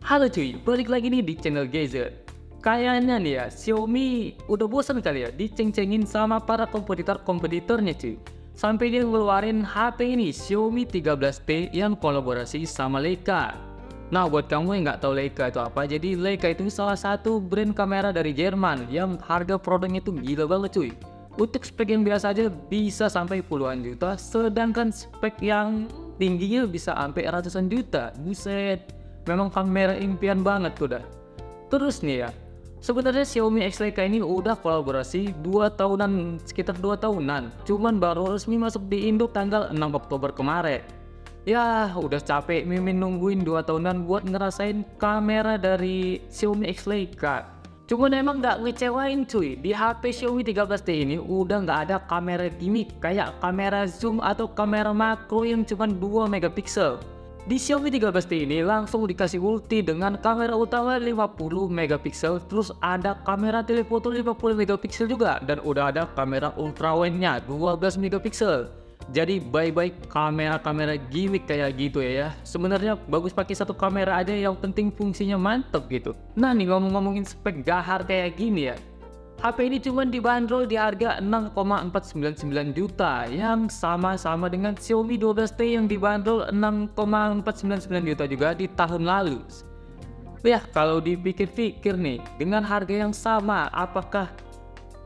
Halo cuy, balik lagi nih di channel Gadget. Kayaknya nih ya, Xiaomi udah bosan kali ya diceng-cengin sama para kompetitornya cuy. Sampai dia ngeluarin HP ini, Xiaomi 13T yang kolaborasi sama Leica. Nah, buat kamu yang nggak tahu Leica itu apa, jadi Leica itu salah satu brand kamera dari Jerman yang harga produknya itu gila banget cuy. Untuk spek yang biasa aja bisa sampai puluhan juta, sedangkan spek yang tingginya bisa sampai ratusan juta. Buset, memang kamera impian banget tuh dah. Terus nih ya, sebenarnya Xiaomi X Leica ini udah kolaborasi 2 tahunan, sekitar 2 tahunan. Cuman baru resmi masuk di Indo tanggal 6 Oktober kemarin. Ya, udah capek mimin nungguin 2 tahunan buat ngerasain kamera dari Xiaomi X Leica. Cuman emang nggak ngecewain cuy, di HP Xiaomi 13T ini udah nggak ada kamera gimmick kayak kamera zoom atau kamera makro yang cuma 2 megapiksel. Di Xiaomi 13T ini langsung dikasih ulti dengan kamera utama 50 megapiksel, terus ada kamera telefoto 50 megapiksel juga, dan udah ada kamera ultrawide-nya 12 megapiksel. Jadi bye-bye kamera-kamera gimmick kayak gitu ya. Sebenarnya bagus pakai satu kamera aja, yang penting fungsinya mantep gitu. Nah nih, ngomongin spek gahar kayak gini ya, HP ini cuma dibanderol di harga 6,499 juta yang sama-sama dengan Xiaomi 12T yang dibanderol 6,499 juta juga di tahun lalu. Ya, kalau dipikir-pikir nih, dengan harga yang sama, apakah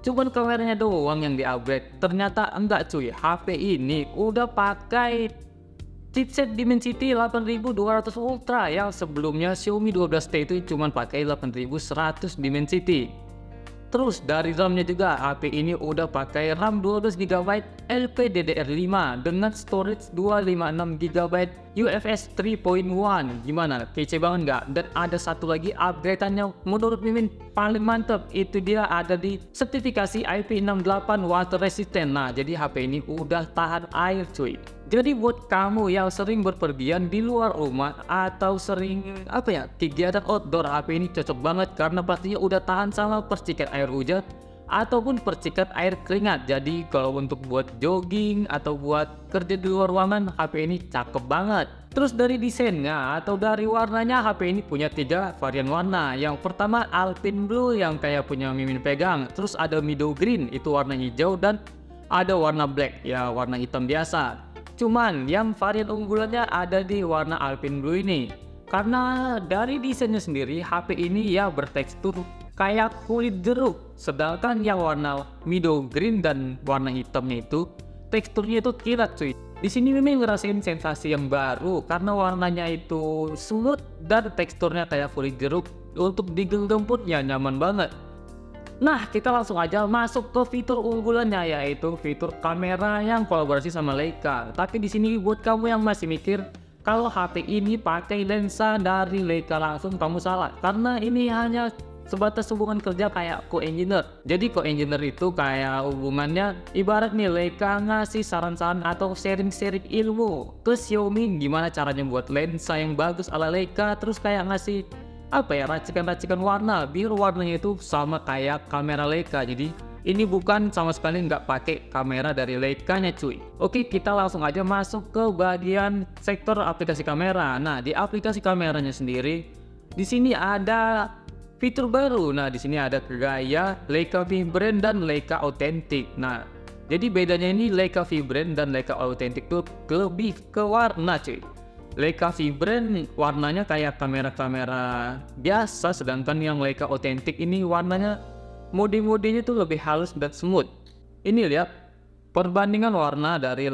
cuman kameranya doang yang di-upgrade? Ternyata enggak cuy, HP ini udah pakai chipset Dimensity 8200 Ultra yang sebelumnya Xiaomi 12T itu cuma pakai 8100 Dimensity. Terus dari RAM-nya juga, HP ini udah pakai RAM 12GB LPDDR5 dengan storage 256GB UFS 3.1. Gimana? Kece banget nggak? Dan ada satu lagi upgrade-annya menurut Mimin paling mantep, itu dia ada di sertifikasi IP68 water resistant. Nah, jadi HP ini udah tahan air cuy. Jadi buat kamu yang sering berpergian di luar rumah atau sering kegiatan outdoor, HP ini cocok banget karena pastinya udah tahan sama percikan air hujan ataupun percikan air keringat. Jadi kalau untuk buat jogging atau buat kerja di luar ruangan, HP ini cakep banget. Terus dari desainnya atau dari warnanya, HP ini punya 3 varian warna. Yang pertama Alpine Blue yang kayak punya Mimin pegang, terus ada Meadow Green itu warna hijau, dan ada warna black ya, warna hitam biasa. Cuman yang varian unggulannya ada di warna Alpine Blue ini, karena dari desainnya sendiri HP ini ya bertekstur kayak kulit jeruk, sedangkan yang warna Meadow Green dan warna hitamnya itu teksturnya itu kilat cuy. Di sini memang ngerasain sensasi yang baru karena warnanya itu smooth dan teksturnya kayak kulit jeruk, untuk digenggam pun ya nyaman banget. Nah, kita langsung aja masuk ke fitur unggulannya, yaitu fitur kamera yang kolaborasi sama Leica. Tapi di sini buat kamu yang masih mikir kalau HP ini pakai lensa dari Leica langsung, kamu salah. Karena ini hanya sebatas hubungan kerja kayak co-engineer. Jadi co-engineer itu kayak hubungannya ibarat nih Leica ngasih saran-saran atau sharing-sharing ilmu ke Xiaomi gimana caranya buat lensa yang bagus ala Leica, terus kayak ngasih racikan-racikan warna biar warnanya itu sama kayak kamera Leica. Jadi ini bukan sama sekali nggak pakai kamera dari Leica-nya cuy. Oke, kita langsung aja masuk ke bagian sektor aplikasi kamera. Nah, di aplikasi kameranya sendiri, di sini ada fitur baru. Nah, di sini ada gaya Leica Vibrant dan Leica Authentic. Nah, jadi bedanya ini Leica Vibrant dan Leica Authentic tuh lebih ke warna cuy. Leica Vibrant warnanya kayak kamera-kamera biasa, sedangkan yang Leica Authentic ini warnanya mode-modenya tuh lebih halus dan smooth. Ini lihat perbandingan warna dari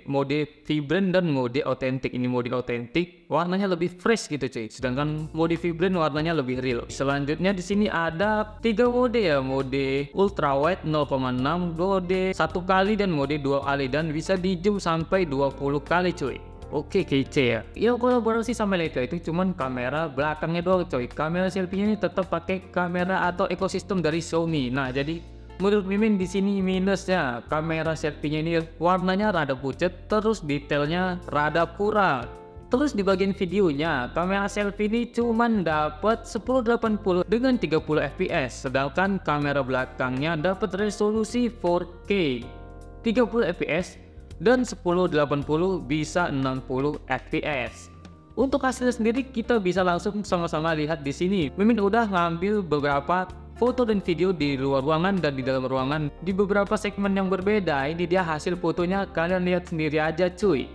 mode Vibrant dan mode Authentic. Ini mode Authentic warnanya lebih fresh gitu cuy, sedangkan mode Vibrant warnanya lebih real. Selanjutnya di sini ada 3 mode ya, mode ultrawide 0,6, mode 1 kali dan mode 2 kali, dan bisa di zoom sampai 20 kali cuy. Oke, kece ya. Yang kolaborasi sama Leica itu cuman kamera belakangnya doang coy. Kamera selfie-nya ini tetap pakai kamera atau ekosistem dari Xiaomi. Nah, jadi menurut Mimin di sini minusnya kamera selfie-nya ini warnanya rada pucat, terus detailnya rada kurang. Terus di bagian videonya, kamera selfie ini cuman dapat 1080 dengan 30 fps, sedangkan kamera belakangnya dapat resolusi 4K 30 fps dan 1080 bisa 60 fps. Untuk hasilnya sendiri kita bisa langsung sama-sama lihat di sini. Mimin udah ngambil beberapa foto dan video di luar ruangan dan di dalam ruangan di beberapa segmen yang berbeda. Ini dia hasil fotonya, kalian lihat sendiri aja cuy.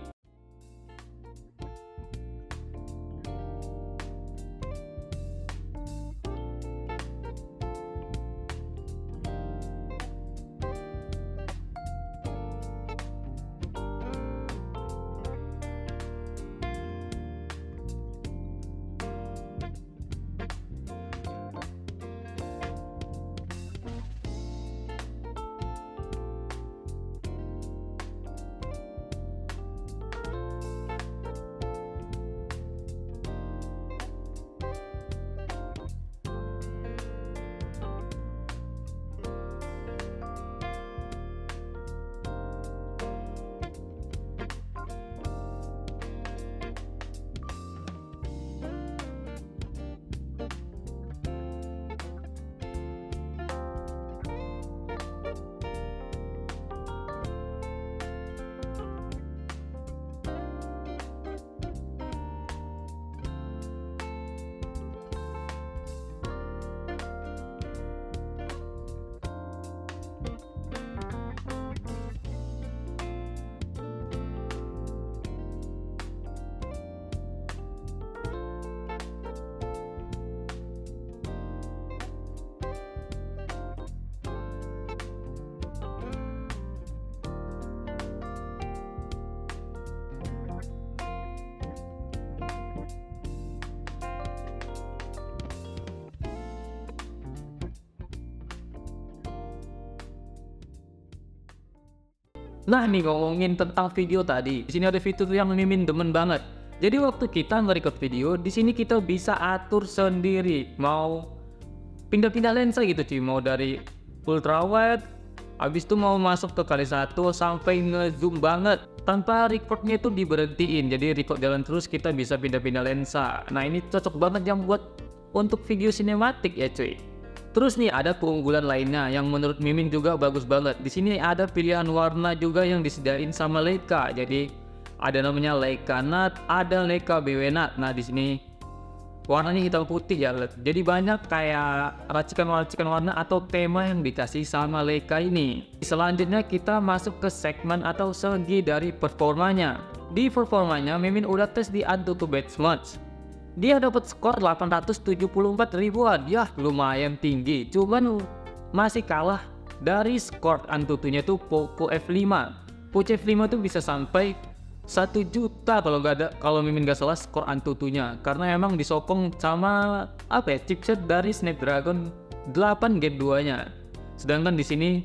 Nah nih ngomongin tentang video tadi, di sini ada fitur yang Mimin demen banget. Jadi waktu kita nge-record video, di sini kita bisa atur sendiri, mau pindah-pindah lensa gitu cuy, mau dari ultra wide, habis itu mau masuk ke kali 1 sampai nge-zoom banget, tanpa recordnya itu diberhentiin. Jadi record jalan terus, kita bisa pindah-pindah lensa. Nah ini cocok banget yang buat untuk video sinematik ya cuy. Terus nih ada keunggulan lainnya yang menurut Mimin juga bagus banget. Di sini ada pilihan warna juga yang disediain sama Leica. Jadi ada namanya Leica Nat, ada Leica BW Nat. Nah di sini warnanya hitam putih ya. Jadi banyak kayak racikan-racikan warna atau tema yang dikasih sama Leica ini. Selanjutnya kita masuk ke segmen atau segi dari performanya. Di performanya Mimin udah tes di Antutu Benchmark. Dia dapat skor 874 ribuan, ya lumayan tinggi. Cuman masih kalah dari skor Antutunya tuh Poco F5. Poco F5 tuh bisa sampai 1 juta kalau Mimin gak salah skor Antutunya. Karena emang disokong sama chipset dari Snapdragon 8 Gen 2-nya. Sedangkan di sini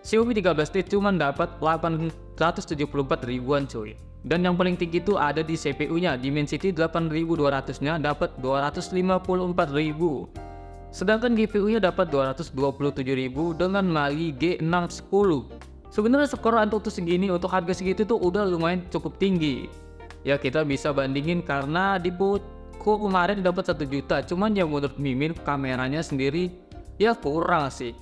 Xiaomi 13T cuman dapat 874 ribuan cuy. Dan yang paling tinggi itu ada di CPU-nya, Dimensity 8200-nya dapat 254.000. Sedangkan GPU-nya dapat 227.000 dengan Mali G610. Sebenarnya skor Antutu segini untuk harga segitu tuh udah lumayan cukup tinggi. Ya kita bisa bandingin karena di Poco kemarin dapat 1 juta, cuman ya menurut Mimin kameranya sendiri ya kurang sih.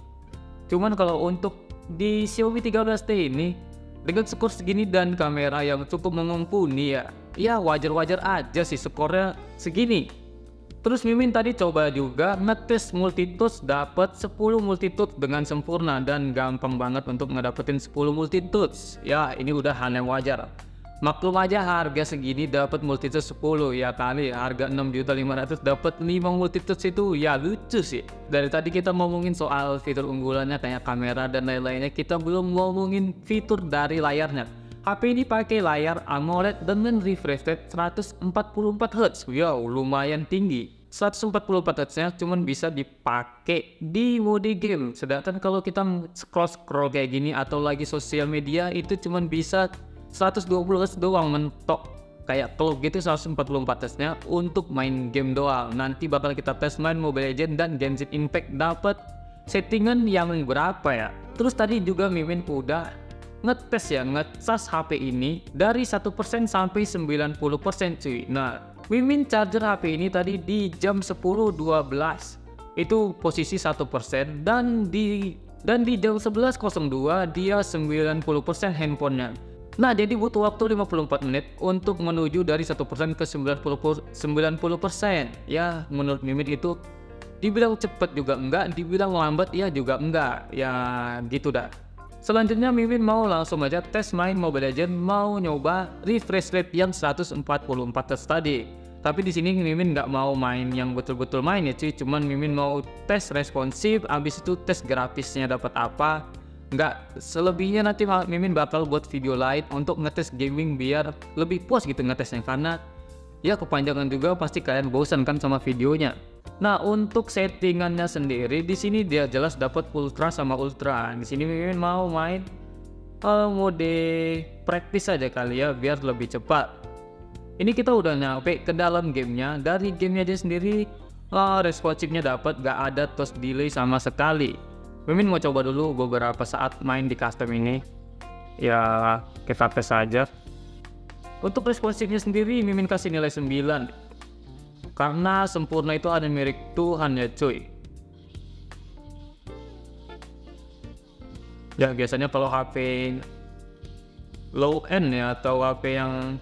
Cuman kalau untuk di Xiaomi 13T ini dengan skor segini dan kamera yang cukup mumpuni ya wajar-wajar aja sih skornya segini. Terus Mimin tadi coba juga ngetes multitouch, dapat 10 multitouch dengan sempurna dan gampang banget untuk ngedapetin 10 multitouch. Ya ini udah hal yang wajar. Maklum aja harga segini dapat multitouch 10 ya kali harga 6.500.000 dapat 5 multitouch itu ya lucu sih. Dari tadi kita ngomongin soal fitur unggulannya kayak kamera dan lain-lainnya, kita belum ngomongin fitur dari layarnya. HP ini pakai layar AMOLED dengan refresh rate 144Hz. Wow, lumayan tinggi. 144Hz-nya cuman bisa dipakai di mode game. Sedangkan kalau kita scroll kayak gini atau lagi sosial media itu cuman bisa 120Hz doang mentok. Kayak kalau gitu 144Hz-nya untuk main game doang. Nanti bakal kita tes main Mobile Legends dan Genshin Impact dapat settingan yang berapa ya. Terus tadi juga Mimin udah ngecas HP ini dari 1% sampai 90% cuy. Nah Mimin charger HP ini tadi di jam 10.12 itu posisi 1% dan di jam 11.02 dia 90% handphonenya. Nah, jadi butuh waktu 54 menit untuk menuju dari 1% ke 90%. Ya, menurut Mimin itu dibilang cepet juga enggak, dibilang lambat ya juga enggak. Ya, gitu dah. Selanjutnya Mimin mau langsung aja tes main Mobile Legends, mau nyoba refresh rate yang 144 Hz tadi. Tapi di sini Mimin nggak mau main yang betul-betul main ya cuy, cuman Mimin mau tes responsif, abis itu tes grafisnya dapat apa. Nggak selebihnya nanti Mimin bakal buat video lain untuk ngetes gaming biar lebih puas gitu ngetesnya, karena ya kepanjangan juga pasti kalian bosan kan sama videonya. Nah, untuk settingannya sendiri di sini dia jelas dapat ultra sama ultra. Di sini Mimin mau main mode praktis aja kali ya biar lebih cepat. Ini kita udah nyampe ke dalam gamenya. Dari gamenya aja sendiri responsifnya dapat, gak ada toast delay sama sekali. Mimin mau coba dulu beberapa saat main di custom ini. Ya, kita tes saja. Untuk responsifnya sendiri Mimin kasih nilai 9. Karena sempurna itu ada milik Tuhan ya cuy. Ya biasanya kalau HP low end ya atau HP yang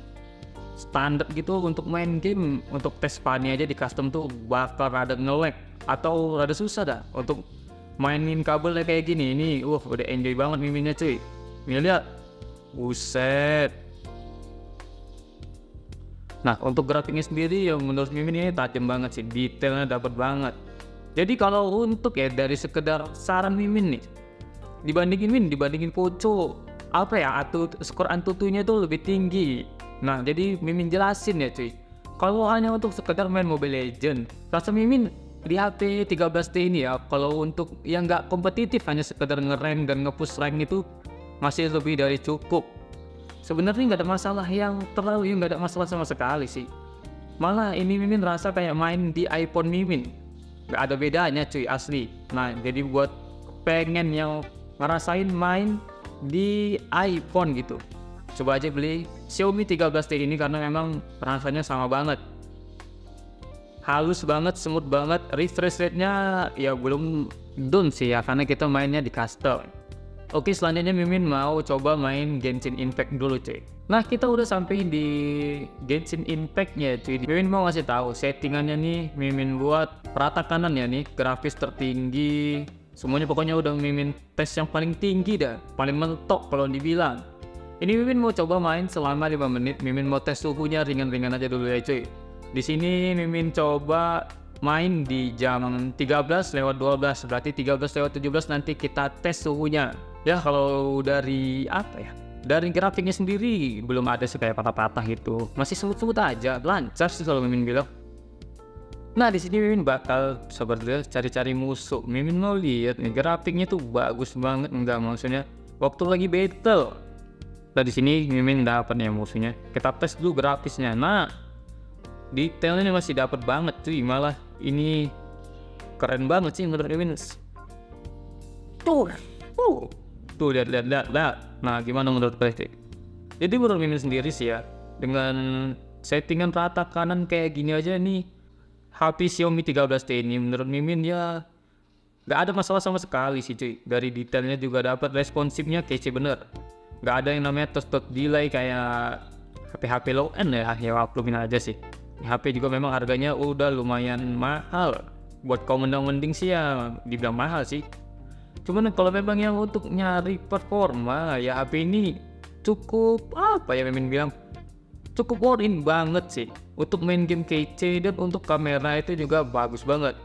standar gitu untuk main game, untuk tes funny aja di custom tuh bakal rada nge-lag atau rada susah dah untuk mainin kabelnya kayak gini. Ini udah enjoy banget Miminnya cuy. Mimin lihat, buset. Nah, untuk grafiknya sendiri yang menurut Mimin ini tajam banget sih, detailnya dapat banget. Jadi kalau untuk ya dari sekedar saran Mimin nih, dibandingin Poco, apa ya, skor Antutunya itu lebih tinggi. Nah, jadi Mimin jelasin ya cuy, kalau hanya untuk sekedar main Mobile Legends, rasa Mimin di HP 13T ini ya, kalau untuk yang nggak kompetitif hanya sekedar nge-rank dan nge-push rank itu masih lebih dari cukup. Sebenarnya nggak ada masalah yang terlalu, nggak ada masalah sama sekali sih. Malah ini Mimin rasa kayak main di iPhone Mimin, nggak ada bedanya cuy, asli. Nah, jadi buat pengen yang ngerasain main di iPhone gitu, coba aja beli Xiaomi 13T ini karena memang rasanya sama banget. Halus banget, smooth banget, refresh rate-nya ya belum down sih ya karena kita mainnya di custom. Oke, selanjutnya Mimin mau coba main Genshin Impact dulu cuy. Nah, kita udah sampai di Genshin Impact-nya cuy. Mimin mau ngasih tahu settingannya nih, Mimin buat rata kanan ya nih, grafis tertinggi. Semuanya pokoknya udah Mimin tes yang paling tinggi dah, paling mentok kalau dibilang. Ini Mimin mau coba main selama 5 menit, Mimin mau tes suhunya ringan-ringan aja dulu ya cuy. Di sini Mimin coba main di jam 13:12, berarti 13:17 nanti kita tes suhunya. Ya kalau dari apa ya, dari grafiknya sendiri belum ada sih kayak patah-patah gitu, masih smooth-smooth aja, lancar sih kalau Mimin bilang. Nah, di sini Mimin bakal sebenarnya cari-cari musuh. Mimin mau lihat nih grafiknya tuh bagus banget, enggak maksudnya waktu lagi battle. Nah, di sini Mimin dapat nih musuhnya. Kita tes dulu grafisnya. Nah, detailnya masih dapat banget cuy, malah ini keren banget sih menurut Mimin. Tuh lihat. Nah, gimana menurut kalian? Jadi menurut Mimin sendiri sih ya, dengan settingan rata kanan kayak gini aja nih, HP Xiaomi 13T ini menurut Mimin ya gak ada masalah sama sekali sih cuy. Dari detailnya juga dapat, responsifnya kece bener. Gak ada yang namanya toast delay kayak HP low end ya maklumin aja sih. HP juga memang harganya udah lumayan mahal. Buat kaum mending sih ya dibilang mahal sih. Cuman kalau memang yang untuk nyari performa ya HP ini cukup apa ya Mimin bilang, cukup worth-in banget sih. Untuk main game kece dan untuk kamera itu juga bagus banget.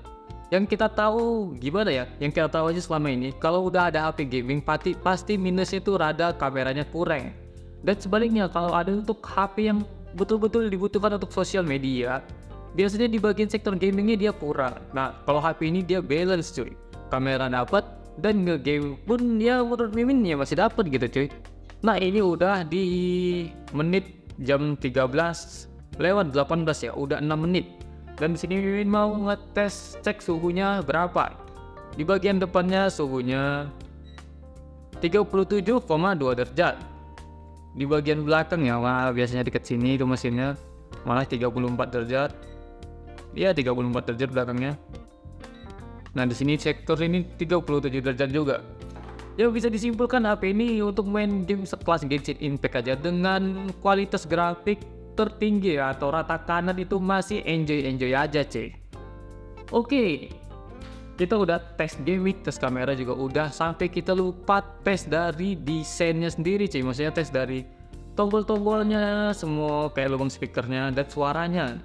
Yang kita tahu gimana ya, yang kita tahu aja selama ini kalau udah ada HP gaming pasti minusnya itu rada kameranya kurang. Dan sebaliknya kalau ada untuk HP yang betul-betul dibutuhkan untuk sosial media, biasanya di bagian sektor gamingnya dia kurang. Nah, kalau HP ini dia balance cuy, kamera dapat dan nge-game pun ya menurut Mimin ya masih dapat gitu cuy. Nah, ini udah di menit jam 13:18 ya, udah 6 menit. Dan di sini Mimin mau ngetes cek suhunya berapa. Di bagian depannya suhunya 37,2 derajat. Di bagian belakang ya, biasanya deket sini itu mesinnya malah 34 derajat. Iya 34 derajat belakangnya. Nah, di sini sektor ini 37 derajat juga. Yang bisa disimpulkan HP ini untuk main game sekelas Genshin Impact aja dengan kualitas grafik tertinggi atau rata kanan itu masih enjoy aja cuy. Oke, kita udah tes gaming, tes kamera juga udah, sampai kita lupa tes dari desainnya sendiri cuy. Maksudnya tes dari tombol-tombolnya, semua kayak lubang speakernya dan suaranya.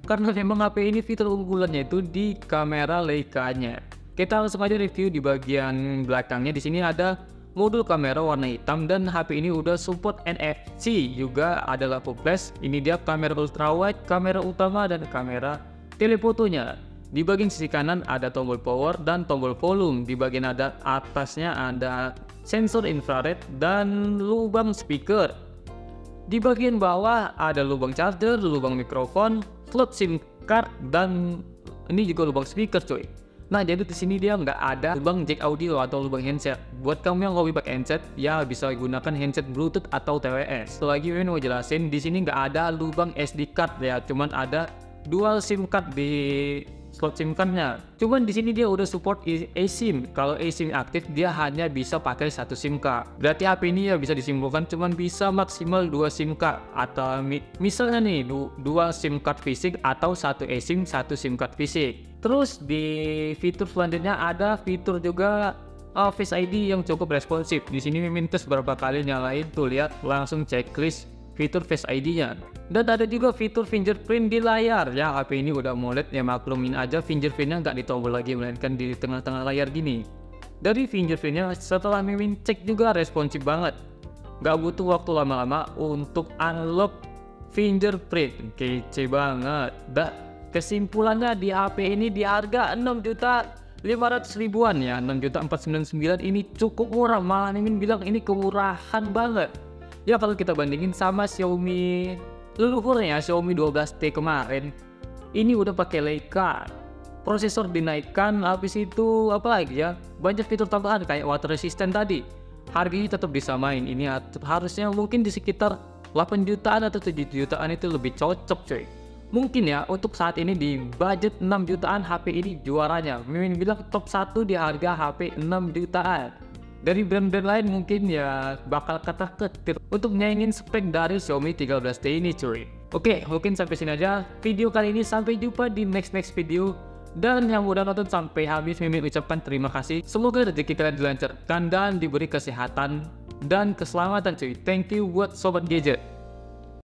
Karena memang HP ini fitur unggulannya itu di kamera Leica-nya. Kita langsung aja review di bagian belakangnya. Di sini ada modul kamera warna hitam dan HP ini udah support NFC, juga ada lampu flash. Ini dia kamera ultrawide, kamera utama dan kamera telefotonya. Di bagian sisi kanan ada tombol power dan tombol volume. Di bagian atasnya ada sensor infrared dan lubang speaker. Di bagian bawah ada lubang charger, lubang mikrofon, slot SIM card dan ini juga lubang speaker cuy. Nah, jadi di sini dia nggak ada lubang jack audio atau lubang handset. Buat kamu yang hobi pakai handset, ya bisa gunakan handset Bluetooth atau TWS. Selagi mau jelasin, di sini nggak ada lubang SD card ya, cuman ada dual SIM card di slot SIM cardnya. Cuman di sini dia udah support eSIM. Kalau eSIM aktif, dia hanya bisa pakai satu SIM card. Berarti HP ini ya bisa disimpulkan cuman bisa maksimal 2 SIM card atau misalnya nih 2 SIM card fisik atau satu eSIM, satu SIM card fisik. Terus di fitur selanjutnya ada fitur juga Face ID yang cukup responsif. Di sini Mimin tes beberapa kali nyalain tuh, lihat langsung checklist fitur Face ID-nya. Dan ada juga fitur fingerprint di layar. Ya, HP ini udah AMOLED ya, maklumin aja fingerprintnya nggak ditombol lagi, melainkan di tengah-tengah layar gini. Dari fingerprintnya setelah Mimin cek juga responsif banget. Nggak butuh waktu lama-lama untuk unlock fingerprint. Kece banget. Kesimpulannya di HP ini di harga 6.500.000-an ya, 6.499 ini cukup murah. Malah Mimin bilang ini kemurahan banget. Ya kalau kita bandingin sama Xiaomi leluhurnya, Xiaomi 12T kemarin, ini udah pakai Leica, prosesor dinaikkan, habis itu apa lagi ya, banyak fitur tambahan kayak water resistant tadi. Harganya tetap disamain, ini harusnya mungkin di sekitar 8 jutaan atau 7 jutaan itu lebih cocok coy. Mungkin ya untuk saat ini di budget 6 jutaan HP ini juaranya. Mimin bilang top 1 di harga HP 6 jutaan. Dari brand-brand lain mungkin ya bakal ketar-ketir untuk nyaingin spek dari Xiaomi 13T ini cuy. Oke, mungkin sampai sini aja video kali ini. Sampai jumpa di next video. Dan yang udah nonton sampai habis, Mimin ucapkan terima kasih. Semoga rezeki kalian dilancarkan dan diberi kesehatan dan keselamatan cuy. Thank you buat Sobat Gadget.